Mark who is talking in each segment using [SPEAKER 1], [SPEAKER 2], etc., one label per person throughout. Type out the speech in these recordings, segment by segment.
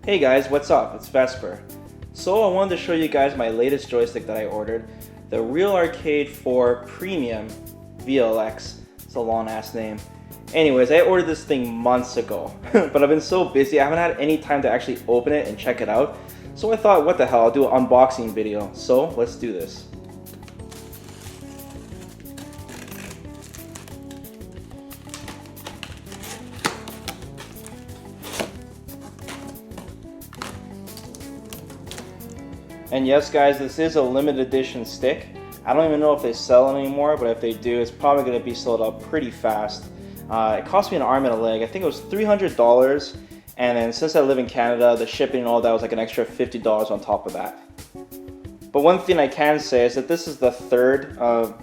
[SPEAKER 1] Hey guys, what's up? It's Vesper. So I wanted to show you guys my latest joystick that I ordered, the Real Arcade 4 Premium VLX. It's a long ass name. Anyways, I ordered this thing months ago, but I've been so busy I haven't had any time to actually open it and check it out. So I thought, what the hell, I'll do an unboxing video. So let's do this. And yes guys, this is a limited edition stick. I don't even know if they sell it anymore, but if they do, it's probably going to be sold out pretty fast. It cost me an arm and a leg. I think it was $300, and then since I live in Canada, the shipping and all that was like an extra $50 on top of that. But one thing I can say is that this is the third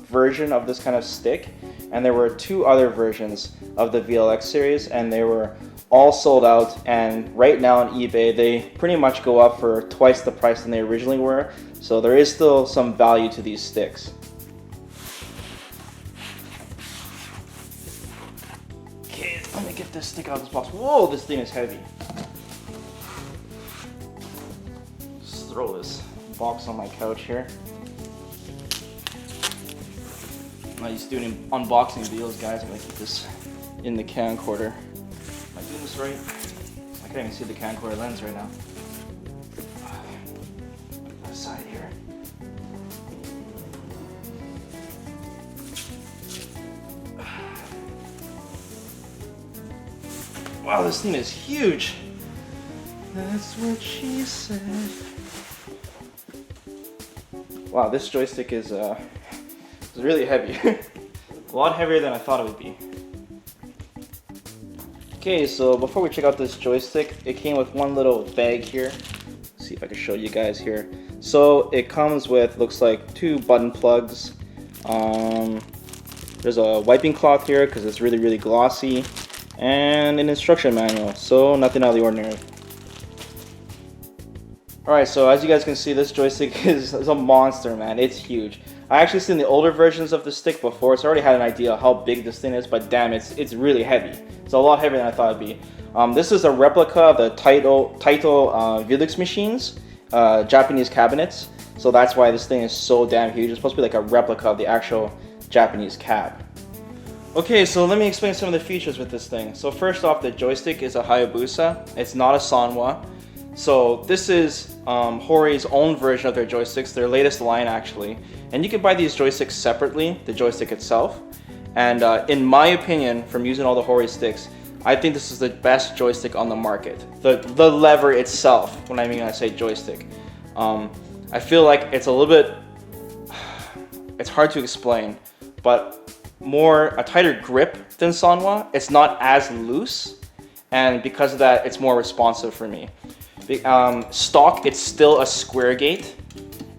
[SPEAKER 1] version of this kind of stick, and there were two other versions of the VLX series, and they were all sold out, and right now on eBay they pretty much go up for twice the price than they originally were, so there is still some value to these sticks. Okay, let me get this stick out of this box. Whoa, this thing is heavy. Just throw this box on my couch here. I'm not used to doing unboxing videos, guys. I'm gonna keep this in the camcorder. Am I doing this right? I can't even see the camcorder lens right now. Put aside here. Wow, this thing is huge. That's what she said. Wow, this joystick is really heavy. A lot heavier than I thought it would be. Okay, so before we check out this joystick, it came with one little bag here. Let's see if I can show you guys here. So it comes with, looks like, two button plugs. There's a wiping cloth here because it's really glossy, and an instruction manual, so nothing out of the ordinary. Alright, so as you guys can see, this joystick is a monster, man. It's huge. I actually seen the older versions of the stick before, so I already had an idea how big this thing is, but damn, it's really heavy. It's a lot heavier than I thought it'd be. This is a replica of the Untitled VLX machines, Japanese cabinets, so that's why this thing is so damn huge. It's supposed to be like a replica of the actual Japanese cab. Okay, so let me explain some of the features with this thing. So first off, the joystick is a Hayabusa. It's not a Sanwa. So this is Hori's own version of their joysticks, their latest line actually. And you can buy these joysticks separately, the joystick itself. And in my opinion, from using all the Hori sticks, I think this is the best joystick on the market. The lever itself, when I say joystick. I feel like it's a little bit, it's hard to explain, but a tighter grip than Sanwa. It's not as loose, and because of that, it's more responsive for me. Stock, it's still a square gate,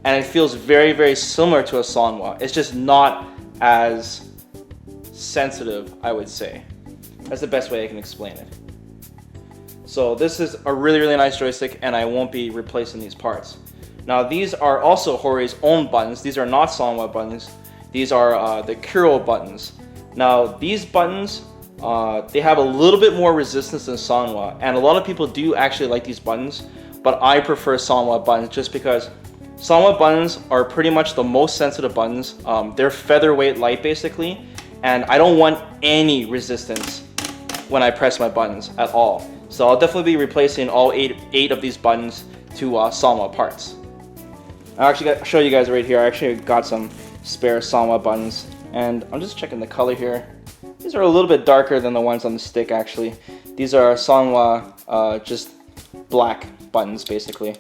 [SPEAKER 1] and it feels very similar to a Sanwa. It's just not as sensitive, I would say. That's the best way I can explain it. So this is a really nice joystick, and I won't be replacing these parts. Now these are also Hori's own buttons. These are not Sanwa buttons. These are the Kuro buttons. Now these buttons, they have a little bit more resistance than Sanwa, and a lot of people do actually like these buttons, but I prefer Sanwa buttons just because Sanwa buttons are pretty much the most sensitive buttons. They're featherweight light basically, and I don't want any resistance when I press my buttons at all. So I'll definitely be replacing all eight of these buttons to Sanwa parts. I'll actually show you guys right here. I actually got some spare Sanwa buttons, and I'm just checking the color here. These are a little bit darker than the ones on the stick actually. These are Sanwa just black buttons basically.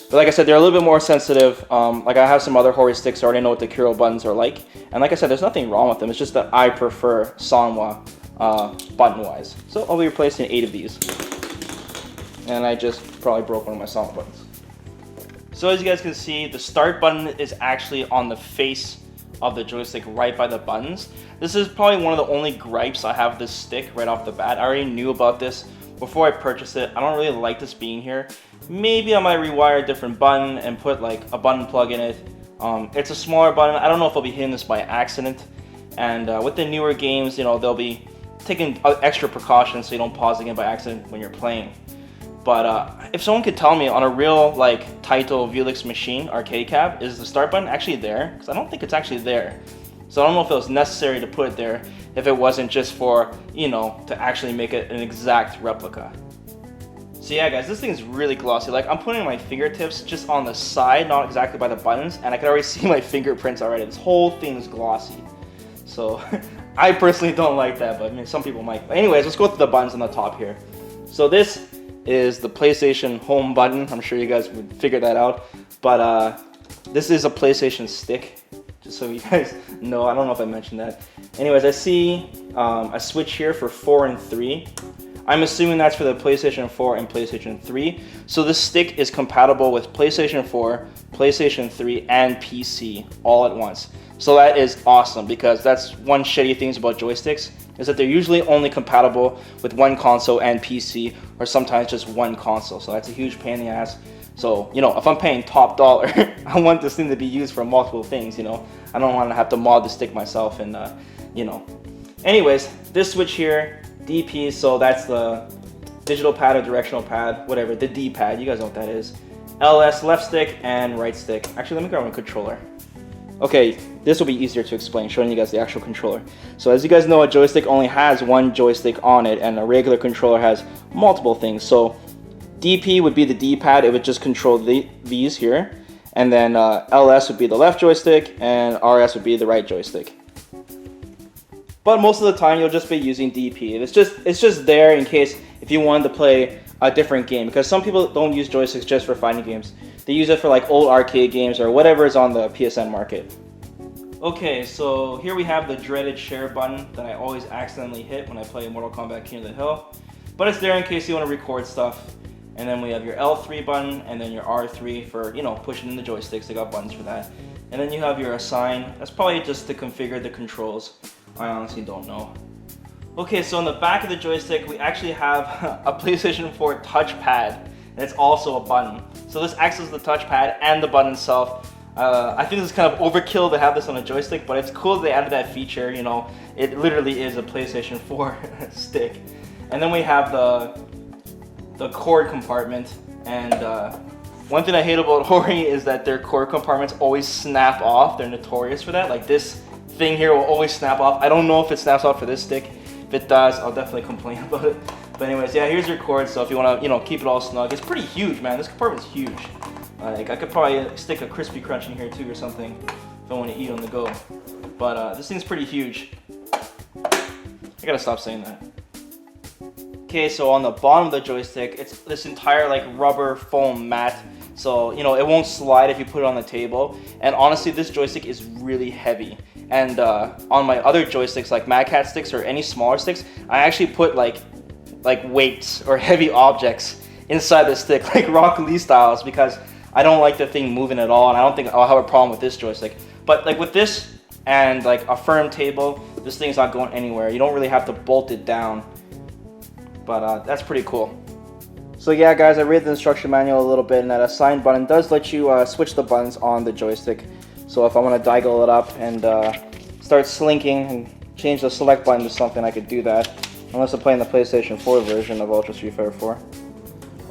[SPEAKER 1] But like I said, they're a little bit more sensitive. Like I have some other Hori sticks, I already know what the Kuro buttons are like. And like I said, there's nothing wrong with them. It's just that I prefer Sanwa button-wise. So I'll be replacing 8 of these. And I just probably broke one of my Sanwa buttons. So as you guys can see, the start button is actually on the face of the joystick right by the buttons. This is probably one of the only gripes I have with this stick right off the bat. I already knew about this before I purchased it. I don't really like this being here. Maybe I might rewire a different button and put like a button plug in it. It's a smaller button. I don't know if I'll be hitting this by accident. And with the newer games, you know, they'll be taking extra precautions so you don't pause the game by accident when you're playing. But if someone could tell me on a real like Taito VLX machine arcade cab, is the start button actually there? Because I don't think it's actually there. So I don't know if it was necessary to put it there if it wasn't just for, you know, to actually make it an exact replica. So yeah guys, this thing is really glossy. Like I'm putting my fingertips just on the side, not exactly by the buttons, and I can already see my fingerprints already. This whole thing is glossy. So I personally don't like that, but I mean some people might. But anyways, let's go through the buttons on the top here. So this is the PlayStation home button. I'm sure you guys would figure that out. But this is a PlayStation stick, just so you guys know. I don't know if I mentioned that. Anyways, I see a switch here for 4 and 3. I'm assuming that's for the PlayStation 4 and PlayStation 3. So this stick is compatible with PlayStation 4, PlayStation 3, and PC all at once. So that is awesome, because that's one shitty thing about joysticks, is that they're usually only compatible with one console and PC, or sometimes just one console. So that's a huge pain in the ass. So, you know, if I'm paying top dollar, I want this thing to be used for multiple things, you know. I don't want to have to mod the stick myself and, you know. Anyways, this switch here, DP, so that's the digital pad or directional pad, whatever, the D-pad, you guys know what that is. LS, left stick, and right stick. Actually, let me grab my controller. Okay, this will be easier to explain, showing you guys the actual controller. So as you guys know, a joystick only has one joystick on it, and a regular controller has multiple things. So DP would be the D-pad, it would just control these here. And then LS would be the left joystick, and RS would be the right joystick. But most of the time, you'll just be using DP. It's just there in case if you wanted to play a different game, because some people don't use joysticks just for fighting games. They use it for like old arcade games or whatever is on the PSN market. Okay, so here we have the dreaded share button that I always accidentally hit when I play Mortal Kombat King of the Hill. But it's there in case you want to record stuff. And then we have your L3 button and then your R3 for, you know, pushing in the joysticks. They got buttons for that. And then you have your assign. That's probably just to configure the controls. I honestly don't know. Okay, so on the back of the joystick, we actually have a PlayStation 4 touchpad, and it's also a button. So this acts as the touchpad and the button itself. I think this is kind of overkill to have this on a joystick, but it's cool that they added that feature. You know, it literally is a PlayStation 4 stick. And then we have the cord compartment, and one thing I hate about Hori is that their cord compartments always snap off. They're notorious for that. Like this thing here will always snap off. I don't know if it snaps off for this stick. If it does, I'll definitely complain about it. But anyways, yeah, here's your cord. So if you want to, you know, keep it all snug, it's pretty huge, man. This compartment's huge. Like I could probably stick a crispy crunch in here too or something if I want to eat on the go. But this thing's pretty huge. I gotta stop saying that. Okay, so on the bottom of the joystick, it's this entire like rubber foam mat. So, you know, it won't slide if you put it on the table. And honestly, this joystick is really heavy. And on my other joysticks, like Mad Cat sticks or any smaller sticks, I actually put like weights or heavy objects inside the stick, like Rock Lee styles, because I don't like the thing moving at all, and I don't think I'll have a problem with this joystick. But like with this and like a firm table, this thing's not going anywhere. You don't really have to bolt it down. But that's pretty cool. So yeah guys, I read the instruction manual a little bit, and that assign button does let you switch the buttons on the joystick. So if I want to diagle it up and start slinking and change the select button to something, I could do that. Unless I'm playing the PlayStation 4 version of Ultra Street Fighter 4.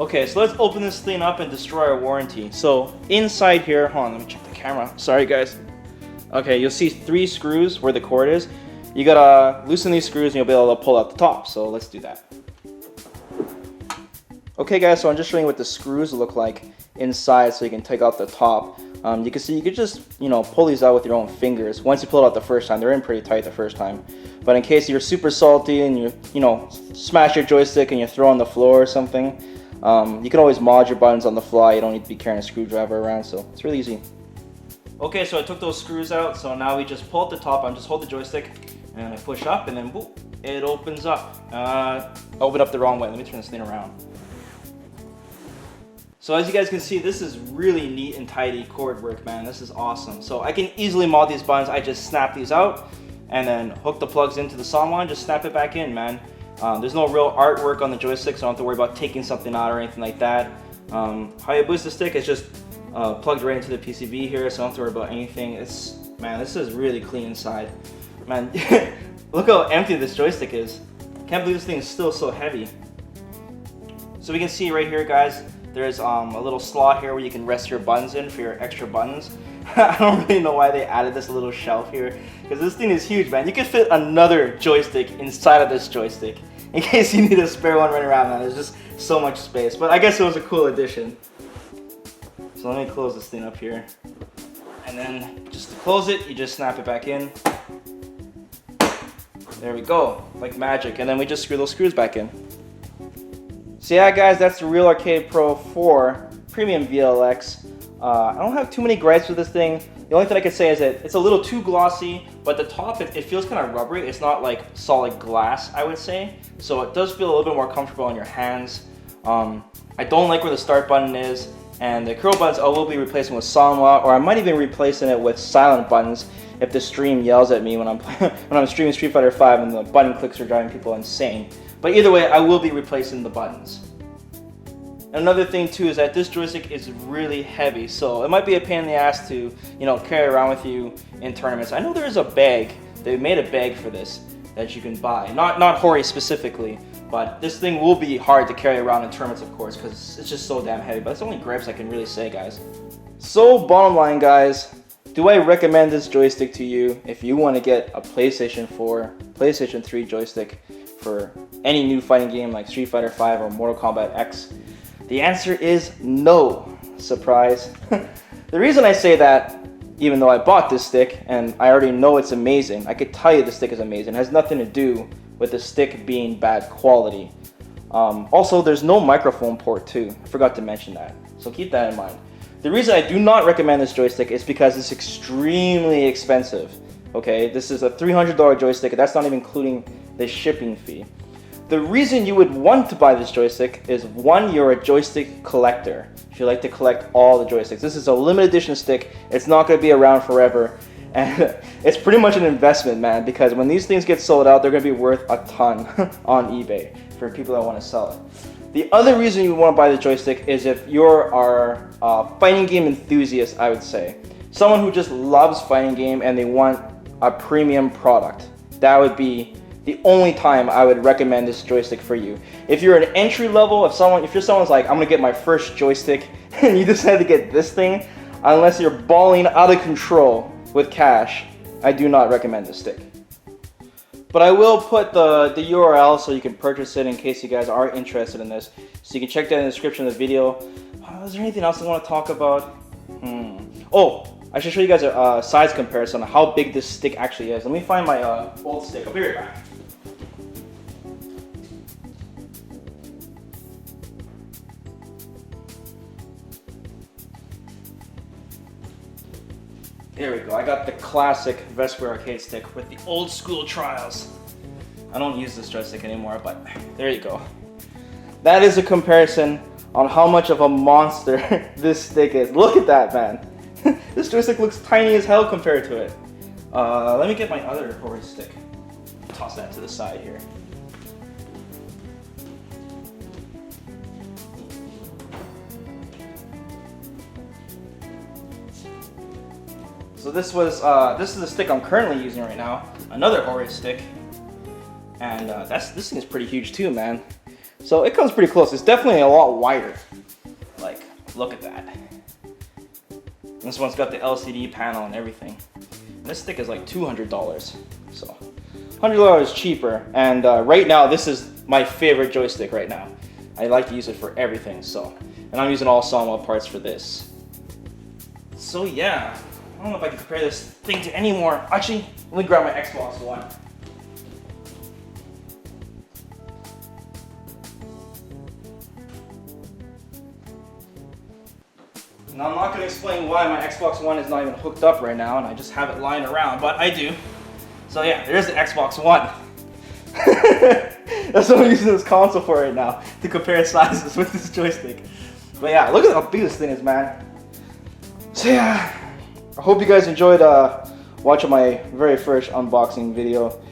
[SPEAKER 1] Okay, so let's open this thing up and destroy our warranty. So inside here, hold on, let me check the camera. Sorry guys. Okay, you'll see 3 screws where the cord is. You gotta loosen these screws and you'll be able to pull out the top. So let's do that. Okay guys, so I'm just showing you what the screws look like inside so you can take out the top. You can see you could just, you know, pull these out with your own fingers. Once you pull it out the first time, they're in pretty tight the first time. But in case you're super salty and you know, smash your joystick and you throw on the floor or something, you can always mod your buttons on the fly. You don't need to be carrying a screwdriver around, so it's really easy. Okay, so I took those screws out, so now we just pull at the top. I'm just hold the joystick and I push up and then boop, it opens up. Open up the wrong way. Let me turn this thing around. So as you guys can see, this is really neat and tidy cord work, man. This is awesome. So I can easily mod these buttons. I just snap these out and then hook the plugs into the saw line, just snap it back in, man. There's no real artwork on the joystick, so I don't have to worry about taking something out or anything like that. Hayabusa stick is just plugged right into the PCB here, so I don't have to worry about anything. Man, this is really clean inside. Man, look how empty this joystick is. Can't believe this thing is still so heavy. So we can see right here, guys, there's a little slot here where you can rest your buttons in for your extra buttons. I don't really know why they added this little shelf here, because this thing is huge, man. You could fit another joystick inside of this joystick in case you need a spare one running around, man. There's just so much space, but I guess it was a cool addition. So let me close this thing up here, and then just to close it, you just snap it back in. There we go, like magic, and then we just screw those screws back in. So yeah, guys, that's the Real Arcade Pro 4 Premium VLX. I don't have too many gripes with this thing. The only thing I could say is that it's a little too glossy, but the top, it feels kind of rubbery. It's not like solid glass, I would say. So it does feel a little bit more comfortable on your hands. I don't like where the start button is, and the curl buttons I will be replacing with Sanwa, or I might even be replacing it with silent buttons if the stream yells at me when I'm streaming Street Fighter 5 and the button clicks are driving people insane. But either way, I will be replacing the buttons. Another thing too is that this joystick is really heavy, so it might be a pain in the ass to, carry around with you in tournaments. I know there is a bag. They made a bag for this that you can buy. Not Hori specifically, but this thing will be hard to carry around in tournaments, of course, because it's just so damn heavy. But it's the only gripes I can really say, guys. So bottom line, guys, do I recommend this joystick to you if you want to get a PlayStation 4, PlayStation 3 joystick for any new fighting game like Street Fighter 5 or Mortal Kombat X? The answer is no. Surprise. The reason I say that, even though I bought this stick and I already know it's amazing, I could tell you the stick is amazing. It has nothing to do with the stick being bad quality. Also, there's no microphone port too. I forgot to mention that. So keep that in mind. The reason I do not recommend this joystick is because it's extremely expensive. Okay, this is a $300 joystick, and that's not even including the shipping fee. The reason you would want to buy this joystick is, one, you're a joystick collector. If you like to collect all the joysticks. This is a limited edition stick. It's not going to be around forever. And it's pretty much an investment, man, because when these things get sold out, they're going to be worth a ton on eBay for people that want to sell it. The other reason you want to buy the joystick is if you're a fighting game enthusiast, I would say. Someone who just loves fighting game and they want a premium product. That would be the only time I would recommend this joystick for you. If you're an entry level, if you're someone's like, I'm gonna get my first joystick, and you decide to get this thing, unless you're balling out of control with cash, I do not recommend this stick. But I will put the URL so you can purchase it in case you guys are interested in this. So you can check that in the description of the video. Is there anything else I want to talk about? Oh, I should show you guys a size comparison on how big this stick actually is. Let me find my old stick. I'll be right back. There we go. I got the classic Vesper arcade stick with the old school trials. I don't use this joystick anymore, but there you go. That is a comparison on how much of a monster this stick is. Look at that, man. This joystick looks tiny as hell compared to it. Let me get my other Hori stick. Toss that to the side here. So this is the stick I'm currently using right now. Another Hori stick, and this thing is pretty huge too, man. So it comes pretty close. It's definitely a lot wider. Like, look at that. And this one's got the LCD panel and everything. And this stick is like $200. So $100 cheaper. And right now, this is my favorite joystick right now. I like to use it for everything. And I'm using all Sanwa parts for this. So yeah. I don't know if I can compare this thing to any more. Actually, let me grab my Xbox One. Now I'm not going to explain why my Xbox One is not even hooked up right now, and I just have it lying around, but I do. So yeah, there's the Xbox One. That's what I'm using this console for right now, to compare sizes with this joystick. But yeah, look at how big this thing is, man. So yeah. I hope you guys enjoyed watching my very first unboxing video.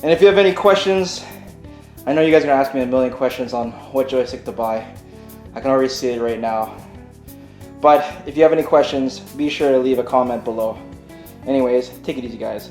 [SPEAKER 1] And if you have any questions, I know you guys are going to ask me a million questions on what joystick to buy. I can already see it right now. But if you have any questions, be sure to leave a comment below. Anyways, take it easy, guys.